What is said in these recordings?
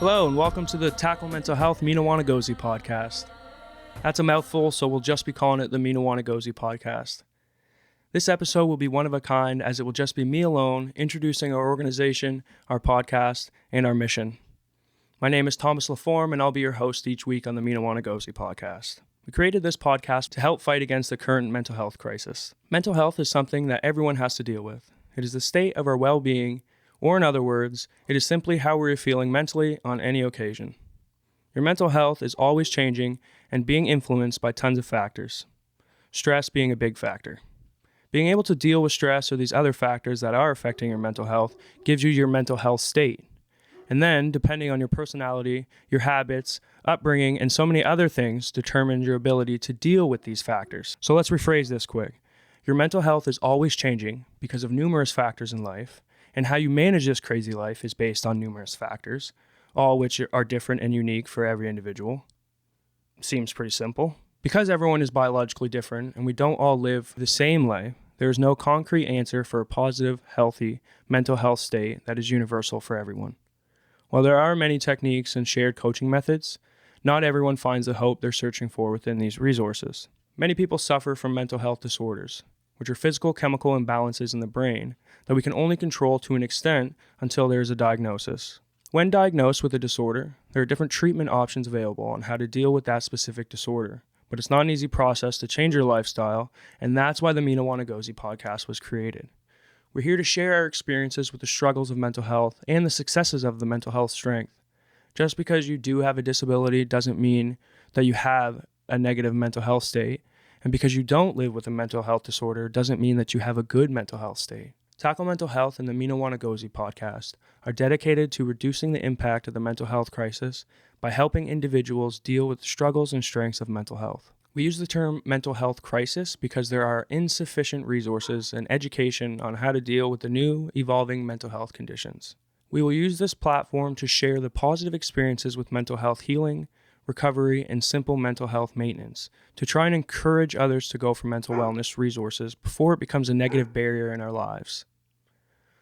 Hello and welcome to the Tacklementalhealth.ca Podcast. That's a mouthful, so we'll just be calling it the Minawaanigozi Podcast. This episode will be one of a kind, as it will just be me alone introducing our organization, our podcast, and our mission. My name is Thomas Laforme, and I'll be your host each week on the Minawaanigozi Podcast. We created this podcast to help fight against the current mental health crisis. Mental health is something that everyone has to deal with. It is the state of our well-being, or in other words, it is simply how we are feeling mentally on any occasion. Your mental health is always changing and being influenced by tons of factors. Stress being a big factor. Being able to deal with stress or these other factors that are affecting your mental health gives you your mental health state. And then, depending on your personality, your habits, upbringing, and so many other things, determines your ability to deal with these factors. So let's rephrase this quick. Your mental health is always changing because of numerous factors in life, and how you manage this crazy life is based on numerous factors, all which are different and unique for every individual. Seems pretty simple. Because everyone is biologically different and we don't all live the same life, there is no concrete answer for a positive, healthy mental health state that is universal for everyone. While there are many techniques and shared coaching methods, not everyone finds the hope they're searching for within these resources. Many people suffer from mental health disorders, which are physical chemical imbalances in the brain that we can only control to an extent until there is a diagnosis. When diagnosed with a disorder, there are different treatment options available on how to deal with that specific disorder, but it's not an easy process to change your lifestyle, and that's why the Minawaanigozi Podcast was created. We're here to share our experiences with the struggles of mental health and the successes of the mental health strength. Just because you do have a disability doesn't mean that you have a negative mental health state, and because you don't live with a mental health disorder doesn't mean that you have a good mental health state. Tackle Mental Health and the Minawaanigozi Podcast are dedicated to reducing the impact of the mental health crisis by helping individuals deal with the struggles and strengths of mental health. We use the term mental health crisis because there are insufficient resources and education on how to deal with the new, evolving mental health conditions. We will use this platform to share the positive experiences with mental health healing, recovery, and simple mental health maintenance, to try and encourage others to go for mental wellness resources before it becomes a negative barrier in our lives.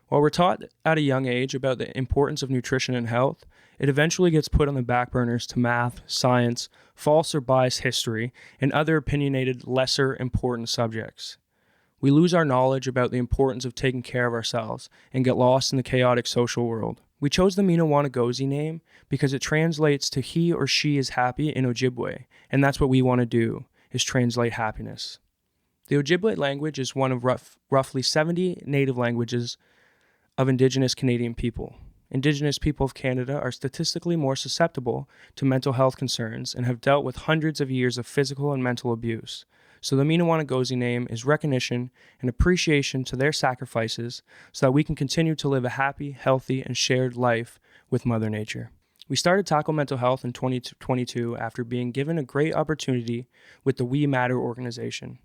While we're taught at a young age about the importance of nutrition and health, it eventually gets put on the back burners to math, science, false or biased history, and other opinionated, lesser important subjects. We lose our knowledge about the importance of taking care of ourselves and get lost in the chaotic social world. We chose the Minawaanigozi name because it translates to he or she is happy in Ojibwe, and that's what we want to do, is translate happiness. The Ojibwe language is one of roughly 70 native languages of Indigenous Canadian people. Indigenous people of Canada are statistically more susceptible to mental health concerns and have dealt with hundreds of years of physical and mental abuse. So the Minawaanigozi name is recognition and appreciation to their sacrifices so that we can continue to live a happy, healthy, and shared life with Mother Nature. We started Tackle Mental Health in 2022 after being given a great opportunity with the We Matter organization.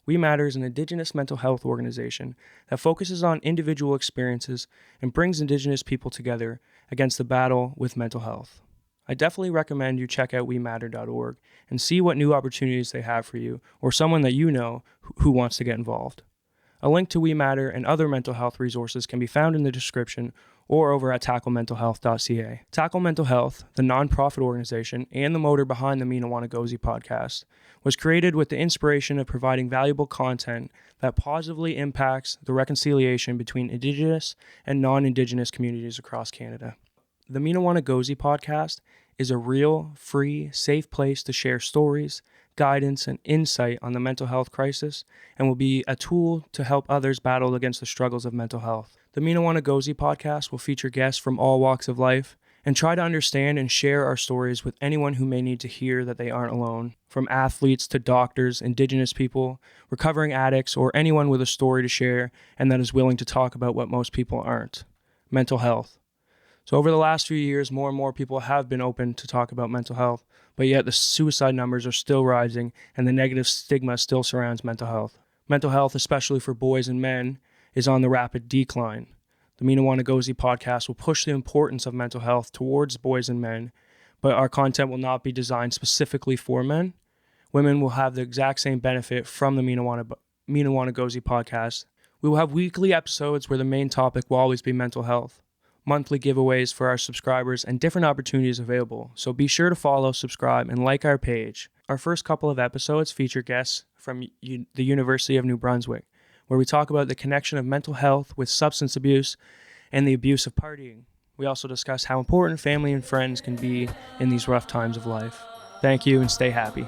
We Matter is an Indigenous mental health organization that focuses on individual experiences and brings Indigenous people together against the battle with mental health. I definitely recommend you check out wematter.org and see what new opportunities they have for you or someone that you know who wants to get involved. A link to We Matter and other mental health resources can be found in the description or over at Tacklementalhealth.ca. Tackle Mental Health, the nonprofit organization and the motor behind the Minawaanigozi Podcast, was created with the inspiration of providing valuable content that positively impacts the reconciliation between Indigenous and non-Indigenous communities across Canada. The Minawaanigozi Podcast is a real, free, safe place to share stories, guidance, and insight on the mental health crisis, and will be a tool to help others battle against the struggles of mental health. The Minawaanigozi Podcast will feature guests from all walks of life and try to understand and share our stories with anyone who may need to hear that they aren't alone, from athletes to doctors, Indigenous people, recovering addicts, or anyone with a story to share and that is willing to talk about what most people aren't: mental health. So over the last few years, more and more people have been open to talk about mental health, but yet the suicide numbers are still rising and the negative stigma still surrounds mental health. Mental health, especially for boys and men, is on the rapid decline. The Minawaanigozi Podcast will push the importance of mental health towards boys and men, but our content will not be designed specifically for men. Women will have the exact same benefit from the Minawaanigozi Podcast. We will have weekly episodes where the main topic will always be mental health. monthly giveaways for our subscribers, and different opportunities available. So be sure to follow, subscribe, and like our page. Our first couple of episodes feature guests from the University of New Brunswick, where we talk about the connection of mental health with substance abuse and the abuse of partying. We also discuss how important family and friends can be in these rough times of life. Thank you and stay happy.